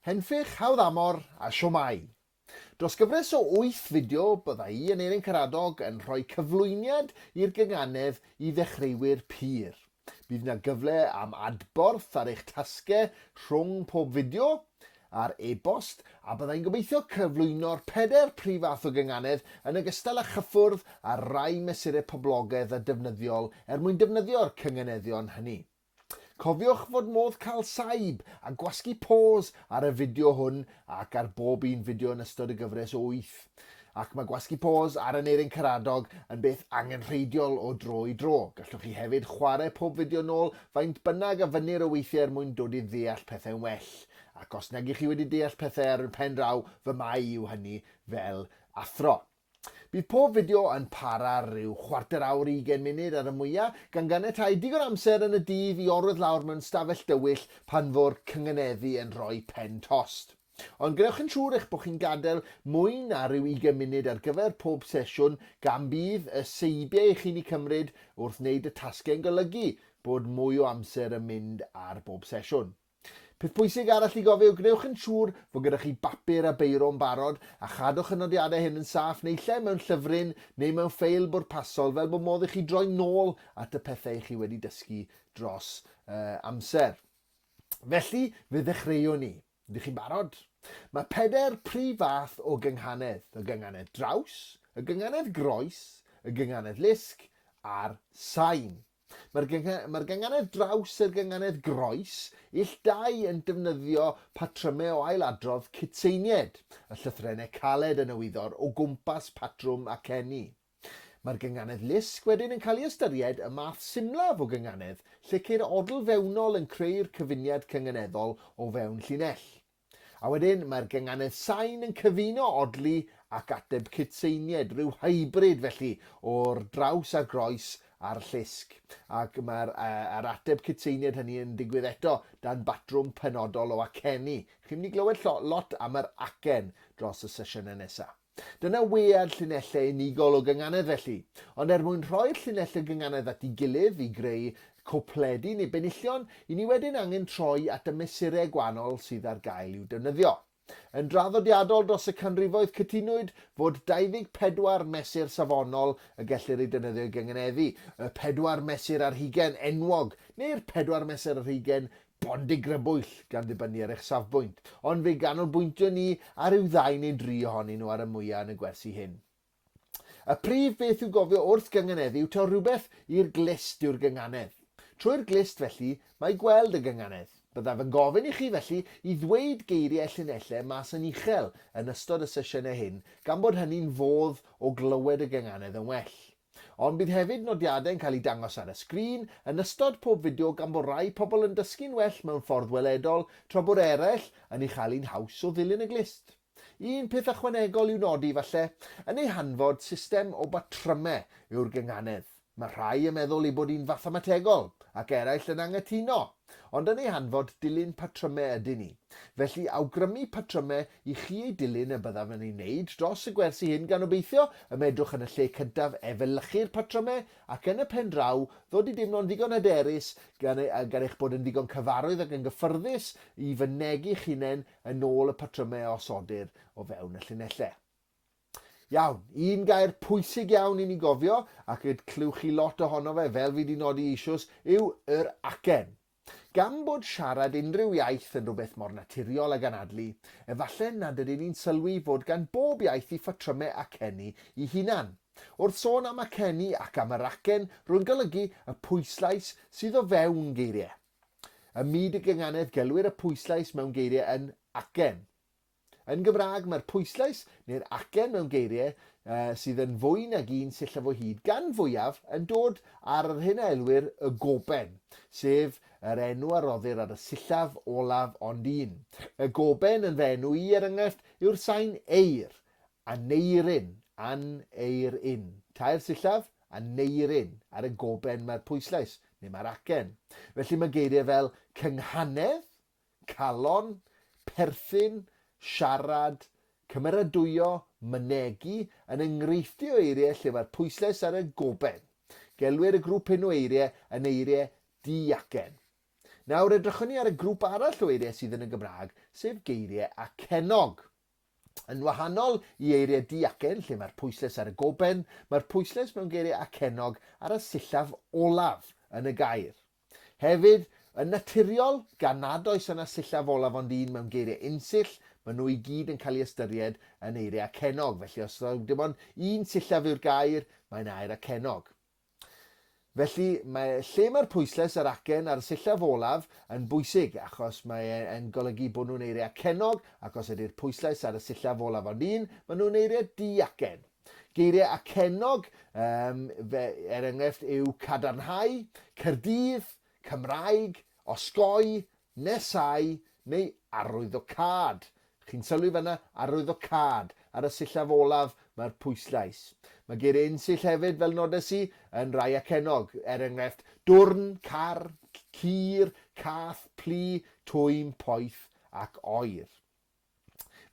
Henffych, hawdd-amor a siomai. Dros gyfres o 8 fideo, bydda i Aneirin Karadog yn rhoi cyflwyniad i'r gynganedd i ddechreuwyr pyr. Bydd yna gyfle am adborth ar eich tasgau rhwng pob fideo a'r e-bost, a byddai'n gobeithio cyflwyno'r 4 prif fath o gynganedd yn ogystal â chyffwrdd a rai mesurau poblogaidd a defnyddiol mwyn defnyddio'r cynganeddion hynny. Cofiwch fod modd cael saib a gwasgu pause ar y fideo hwn ac ar bob un fideo yn ystod y gyfres o 8. Ac mae gwasgu pause ar Aneirin Karadog yn beth angenrheidiol o dro i dro. Gallwch chi hefyd chwarae pob fideo nôl faint bynnag a fyny'r o weithiau mwyn dod i ddeall pethau'n well. Ac os nag ych chi wedi deall pethau ar y pen draw, fy mai yw hynny fel athro. Bydd pob fideo yn para rhyw 25 awr 20 munud ar y mwyaf, gan ganiatáu digon amser yn y dydd i orwedd lawr mewn stafell dywyll pan fo'r cynganeddu yn rhoi pen tost. Ond gwnewch yn siŵr eich bod chi'n gadael mwy na rhyw 20 munud ar gyfer pob sesiwn gan bydd y seibiau eich chi'n ei cymryd wrth wneud y tasgau'n golygu bod mwy o amser yn mynd ar bob sesiwn. Peth pwysig arall i gofio, gnewch yn siŵr fod gyda chi bapur a beiro'n barod a chadwch y nodiadau hyn yn saff neu lle mewn llyfryn neu mewn ffeil bwrpasol fel bod modd i chi droi nôl at y pethau chi wedi dysgu dros amser. Felly, fe ddechreuwn ni. Ydych chi'n barod? Mae 4 prif fath o gynghanedd. Y gynganedd draws, y gynganedd groes, y gynganedd lusg a'r sain. Mae'r gynganedd draws a'r gynganedd groes ill dau yn defnyddio patrymau o ailadrodd cytseinied, y llythrennau caled yn y wyddor o gwmpas patrwm ac eni. Mae'r gynganedd lusg wedyn yn cael ei ystyried y math symlaf o gynganedd, lle ceir odl fewnol yn creu'r cyfuniad cynganeddol o fewn llinell. A wedyn mae'r gynganedd sain yn cyfuno odli ac ateb cytseinied, rhyw hybrid felly o'r draws a groes a'r llusg. Ac mae'r ateb cytseiniad hynny yn digwydd eto dan batrwm penodol o aceni. Chi'n mynd i glywed lot am yr acen dros y sesiynau nesaf. Dyna wead llinellau unigol o gynganedd felly, ond mwyn rhoi'r llinellau gynganedd at ei gilydd i greu cwpledi neu benillion, i ni wedyn angen troi at y mesurau gwahanol sydd ar gael i'w defnyddio. Yn draddodiadol dros y canrifoedd cytunwyd fod 24 mesur safonol y gellir ei defnyddio i gynganeddu, y 4 mesur ar hugain enwog, neu'r 4 mesur ar hugain bondigrybwyll gan ddibynnu ar eich safbwynt, ond fe ganolbwyntio ni ar yw 2 neu 3 ohonyn nhw ar y mwyaf yn y gwersi hyn. Y prif beth yw gofio wrth gynganeddu yw taw rhywbeth i'r glist yw'r gynganedd. Trwy'r glist felly, mae gweld y gynganedd. Byddaf yn gofyn i chi felly i ddweud geiriau llinellau mas yn uchel yn ystod y sesiynau hyn, gan bod hynny'n fodd o glywed y gynganedd yn well. Ond bydd hefyd nodiadau'n cael ei dangos ar y sgrin yn ystod pob fideo gan bod rai pobl yn dysgu'n well mewn ffordd weledol, tra bod eraill yn ei chael hi'n haws o ddilyn y glist. Un peth ychwanegol i'w nodi falle, yn ei hanfod system o batrymau yw'r gynganedd. Mae rhai yn meddwl ei bod hi'n fathemategol ac eraill yn anghytuno, ond yn ei hanfod dilyn patrymau ydyn ni. Felly awgrymu patrymau i chi ei dilyn y byddaf yn ei wneud dros y gwersi hyn gan obeithio y medrwch yn y lle cyntaf efelychu'r patrymau ac yn y pen draw ddod i deimlo'n ddigon hyderus gan eich bod yn ddigon cyfarwydd ac yn gyffyrddus i fynegu'ch hunain yn ôl y patrymau osodir o fewn y llinellau. Iawn, un gair pwysig iawn i ni gofio, ac clywch chi lot ohono fe fel fi wedi nodi eisios, yw yr acen. Gan bod siarad unrhyw iaith yn rhywbeth mor naturiol ag anadlu, efallai nad ydyn ni'n sylwi fod gan bob iaith ei phatrymau aceni ei hunan. Wrth sôn am aceni ac am yr acen, rwy'n golygu y pwyslais sydd o fewn geiriau. Ym myd y gynganedd gelwir y pwyslais mewn geiriau yn acen. Yn Gymraeg, mae'r pwyslais neu'r acen mewn geiriau sydd yn fwy nag un sillaf o hyd gan fwyaf yn dod ar yr hyn a elwir y goben, sef yr enw a roddir ar y sillaf olaf ond un. Y goben yn fenw i er enghraifft yw'r sain eir, Aneirin, Aneirin. Tair sillaf, Aneirin, ar y goben mae'r pwyslais, neu mae'r acen. Felly mae geiriau fel cynghanedd, calon, perthyn, siarad, cymeradwyo, mynegu yn enghreifftiau o eiriau lle mae'r pwyslais ar y goben. Gelwir y grŵp hyn o eiriau yn eiriau di-acen. Nawr edrychwn ni ar y grŵp arall o eiriau sydd yn y Gymraeg, sef geiriau acenog. Yn wahanol i eiriau diacen, lle mae'r pwyslais ar y goben, mae'r pwyslais mewn geiriau acenog ar y sillaf olaf yn y gair. Hefyd, yn naturiol, gan nad oes yna sillaf olaf ond un mewn geiriau unsill, maen nhw i gyd yn cael ei ystyried yn eiriau acenog. Felly, os dim ond un sillaf yw'r gair, mae'n air acenog. Felly, lle mae'r pwyslais yr acen ar y sillaf olaf yn bwysig, achos mae'n golygu bod nhw'n eiriau acenog, ac os ydy'r pwyslais ar y sillaf olaf ond un, maen nhw'n eiriau diacen. Geiriau acenog, enghraifft yw cadarnhau, Caerdydd, Cymraeg, osgoi, nesau, neu arwyddocad. Chi'n sylwi fanna arwyddocad ar y sillaf olaf mae'r pwyslais. Mae geiriau unsill hefyd fel nodes i yn rai acenog, enghraifft dwrn, car, cur, cath, plu, twym, poeth ac oer.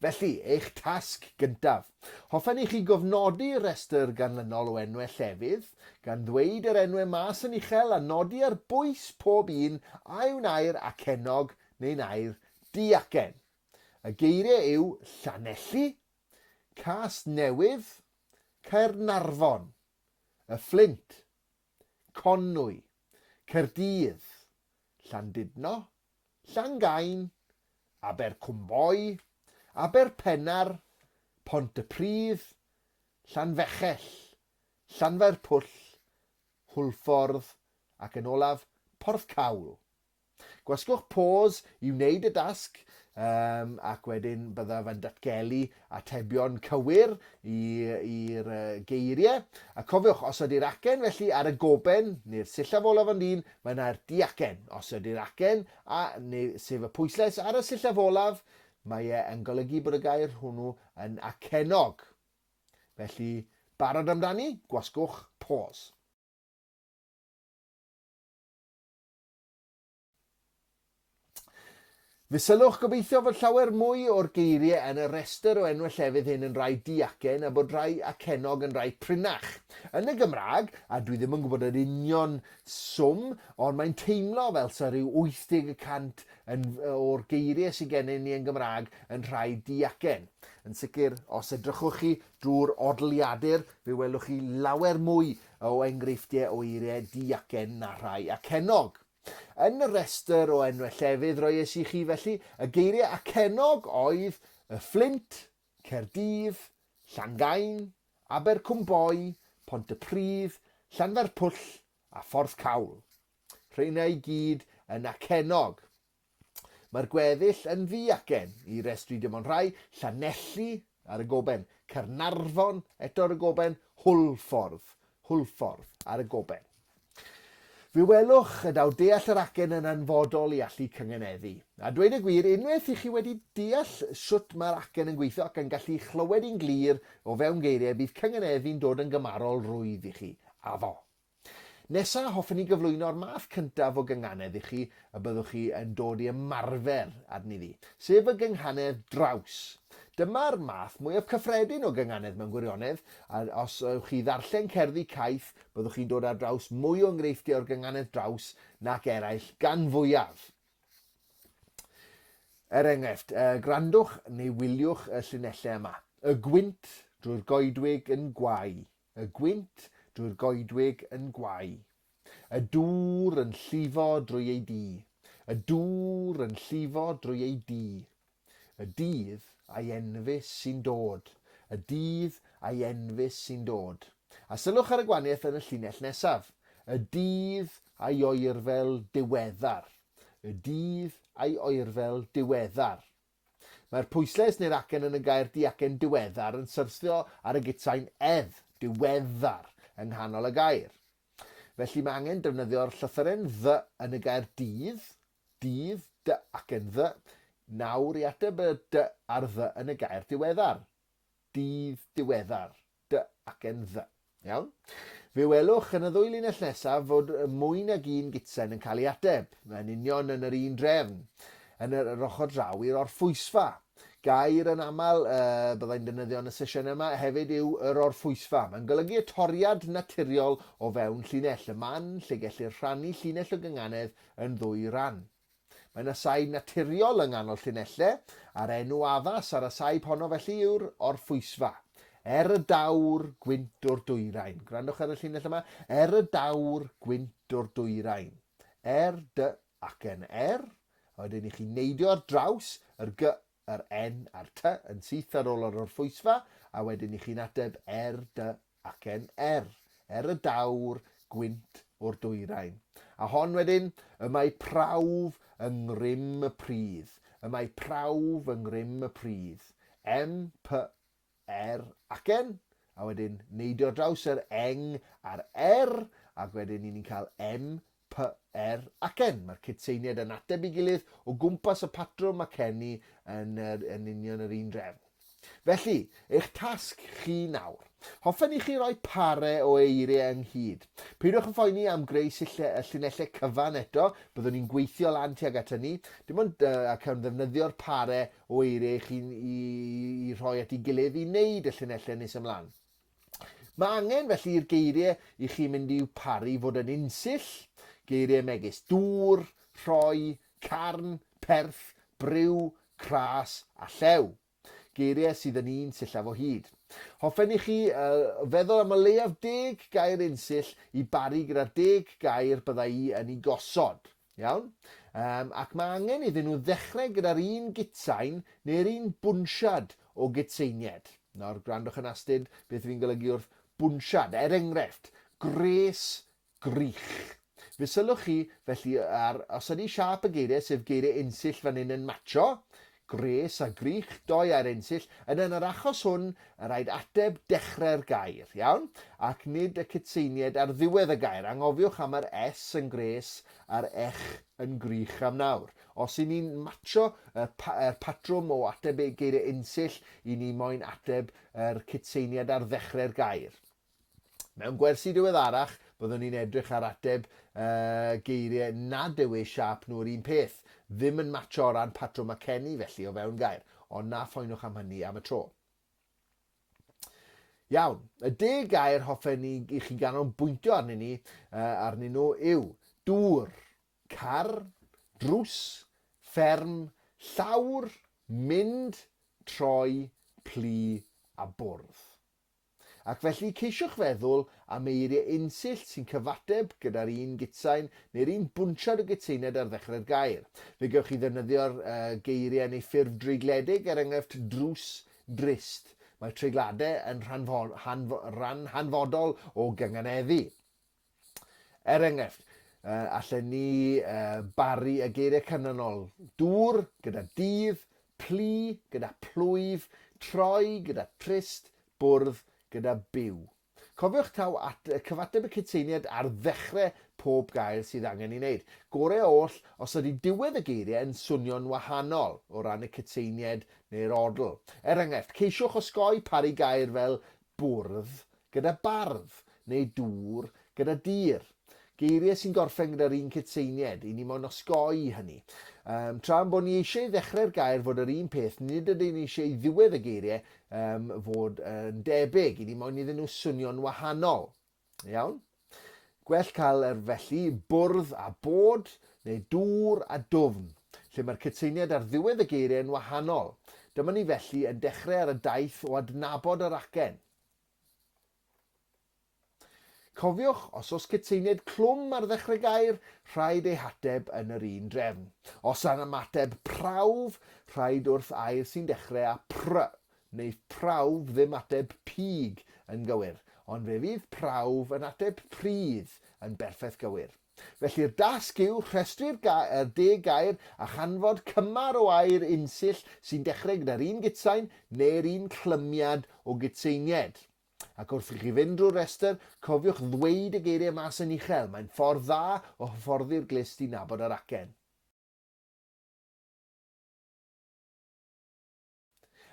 Felly, eich tasg gyntaf. Hoffwn i chi gofnodi restr ganlynol o enwau llefydd, gan ddweud yr enwau mas yn uchel a nodi ar bwys pob un a yw'n air acenog neu'n air diacen. Y geiriau yw Llanelli, Casnewydd, Caernarfon, y Fflint, Conwy, Caerdydd, Llandudno, Llangain, Abercwmboi, Aberpennar, Pontypridd, Llanfechell, Llanfairpwll, Hwlffordd ac yn olaf Porthcawl. Gwasgwch pause i wneud y dasg ac wedyn byddaf yn datgelu atebion cywir i'r geiriau. A cofiwch, os ydy'r acen felly ar y goben neu'r sillaf olaf ond un, mae'n air diacen. Os ydy'r acen sef y pwyslais ar y sillaf olaf, mae e'n golygu bod y gair hwnnw yn acenog. Felly, barod amdani, gwasgwch pause. Fe sylwch gobeithio fod llawer mwy o'r geiriau yn y restr o enwau llefydd hyn yn rai diacen a bod rai acenog yn rai prinach. Yn y Gymraeg, a dwi ddim yn gwybod yr union swm, ond mae'n teimlo fel sa rhyw 80% o'r geiriau sydd gennym ni yn Gymraeg yn rhai diacen. Yn sicr, os edrychwch chi drwy'r odliadur, fe welwch chi lawer mwy o enghreifftiau o eiriau diacen na rhai acenog. Yn y restr o enwau llefydd roies i chi felly, y geiriau acenog oedd y Fflint, Caerdydd, Llangain, Abercwmboi, Pontypridd, Llanfairpwll a Porthcawl. Rheina i gyd yn acenog. Mae'r gweddill yn ddiacen i restru dim ond rhai, Llanelli ar y goben, Caernarfon eto ar y goben, Hwlffordd ar y goben. Fe welwch y daw deall yr acen yn anfodol i allu cyngeneddu. A dweud y gwir, unwaith i chi wedi deall sut mae'r acen yn gweithio ac yn gallu chlywed i'n glir o fewn geiriau, bydd cyngeneddu'n dod yn gymarol rwydd i chi. A fo. Nesa, hoffwn i gyflwyno'r math cyntaf o gynganedd i chi y byddwch chi yn dod i ymarfer arni, sef y gynghanedd draws. Dyma'r math mwyaf cyffredin o gynganedd mewn gwirionedd, a os ywch chi ddarllen cerddi caeth, byddwch chi'n dod ar draws mwy o enghreifftiau o'r gynganedd draws nac eraill gan fwyaf. Enghraifft, grandwch neu wyliwch y llinellau yma. Y gwynt drwy'r goedwig yn gwau. Y gwynt drwy'r goedwig yn gwau. Y dŵr yn llifo drwy ei dŷ. Y dŵr yn llifo drwy ei dŷ. Y dydd a'i enfys sy'n dod. Y dydd a'i enfys sy'n dod. A sylwch ar y gwahaniaeth yn y llinell nesaf. Y dydd a'i oerfel diweddar. Y dydd a'i oerfel diweddar. Mae'r pwyslais neu'r acen yn y gair diacen diweddar yn syrthio ar y gitsain edd, diweddar, yng nghanol y gair. Felly mae angen defnyddio'r llythyren ddy yn y gair dydd, dy ac yn ddy. Nawr i ateb y dy ar ddy yn y gair diweddar. Dydd diweddar, dy ac yn ddy. Iawn? Fe welwch yn y ddwy linell nesaf fod mwy nag un gitsen yn cael ei ateb. Mae'n union yn yr un drefn. Yn yr ochr draw i'r orffwysfa. Gair yn aml byddai'n defnyddio yn y sesiwn yma hefyd yw yr orffwysfa. Mae'n golygu y toriad naturiol o fewn llinell. Y man lle gellir rhannu llinell o gynganedd yn ddwy ran. Mae yna saib naturiol yng nghanol llinellau, a'r enw addas ar y saib honno felly yw'r orffwysfa. Y dawr gwynt o'r dwyrain. Gwrandwch ar y llinell yma. Y dawr gwynt o'r dwyrain. Dy ac en a wedyn i chi neidio ar draws yr g, yr n a'r t yn syth ar ôl yr orffwysfa, a wedyn i chi'n ateb dy ac en y dawr gwynt o'r dwyrain. A hon wedyn, y mae prawf yng ngrym y pridd. Y mae prawf yng ngrym y pridd. P, ac en, a wedyn neidio draws yr eng a'r ac wedyn ni'n cael P, ac en. Mae'r cytseiniad yn ateb i gilydd o gwmpas y patrwm ac enni yn union yr un drefn. Felly, eich tasg chi nawr. Hoffen i chi roi pare o eiriau ynghyd. Peidiwch yn phoeni am greu llinellau cyfan eto, byddwn ni'n gweithio lan tuag at hynny. Dim ond ac am ddefnyddio'r pare o eiriau i rhoi at ei gilydd i wneud y llinellau nes ymlaen. Mae angen felly i'r geiriau i chi mynd i'w paru fod yn unsill, geiriau megis dŵr, rhoi, carn, perth, briw, cras a llew. Geiriau sydd yn un sillaf o hyd. Hoffen i chi feddwl am y leiaf 10 gair unsill i baru gyda'r 10 gair bydda i yn ei gosod. Iawn? Ac mae angen iddyn nhw ddechrau gyda'r un gitsain neu'r un bwnsiad o gitseiniad. Nawr, gwrandwch yn astyd beth fi'n golygu wrth bwnsiad. Enghraifft, gres grych. Fe sylwch chi, felly, os ydy siap y geiriau, sef geiriau unsill fan hyn yn matcho, gres a grych, 2 air unsill, yn yr achos hwn, rhaid ateb dechrau'r gair, iawn? Ac nid y cytseiniad ar ddiwedd y gair. Angofiwch am yr S yn gres a'r ech yn grych am nawr. Os i ni'n matcho y patrwm o ateb geiriau unsill, i ni moyn ateb yr cytseiniad ar ddechrau'r gair. Mewn gwersi diweddarach, byddwn ni'n edrych ar ateb geiriau nad yw eu siap nhw'r un peth. Ddim yn matcho o ran patrwm ac enni felly o fewn gair, ond na phoenwch am hynny am y tro. Iawn, y 10 gair hoffen i chi ganolbwyntio arnyn nhw yw dŵr, car, drws, fferm, llawr, mynd, troi, plu a bwrdd. Ac felly ceisiwch feddwl am eiriau unsill sy'n cyfateb gyda'r un gitsain neu'r un bwnsiad o gitseiniad ar ddechrau'r gair. Fe gewch chi ddefnyddio'r geiriau neu ffurf dreigledig enghraifft drws, drist. Mae treigladau yn rhan hanfodol o gynganeddu. Enghraifft, allen ni baru y geiriau canlynol. Dŵr gyda dydd, plu gyda plwyf, troi gyda trist, bwrdd gyda byw. Cofiwch taw cyfateb y cytseiniad ar ddechrau pob gair sydd angen i wneud. Gorau oll os ydy diwedd y geiriau yn swnio'n wahanol o ran y cytseiniad neu'r odl. Enghraifft, ceisiwch osgoi paru gair fel bwrdd gyda bardd neu dŵr gyda dir. Geiriau sy'n gorffen gyda'r un cytseiniad, i ni mo'n osgoi hynny. Tra bod ni eisiau ddechrau'r gair fod yr un peth, nid ydyn ni eisiau ddiwedd y geiriau fod yn debyg, i ni mo'n iddyn nhw swnio'n wahanol. Iawn? Gwell cael felly bwrdd a bod, neu dŵr a dwfn, lle mae'r cytseiniad ar ddiwedd y geiriau yn wahanol. Dyma ni felly yn dechrau ar y daith o adnabod yr acen. Cofiwch, os oes cytseiniad clwm ar ddechrau gair, rhaid ei hateb yn yr un drefn. Os yna ymateb prawf, rhaid wrth air sy'n dechrau â pr, neu prawf ddim ateb pig yn gywir, ond fe fydd prawf yn ateb pridd yn berffaith gywir. Felly'r dasg yw rhestru'r 10 gair a chanfod cymar o air unsill sy'n dechrau gyda'r un gitsain neu'r un clymiad o gitseiniad. Ac wrth i chi fynd drwy'r restr, cofiwch ddweud y geiriau mas yn uchel. Mae'n ffordd dda o hyfforddi'r glist i nabod yr acen.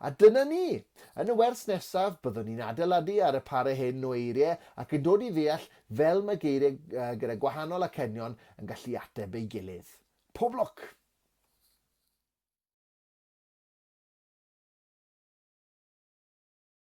A dyna ni. Yn y wers nesaf, byddwn ni'n adeiladu ar y pare hyn o eiriau ac yn dod i ddeall fel mae geiriau gyda gwahanol acenion yn gallu ateb ei gilydd. Pob lwc!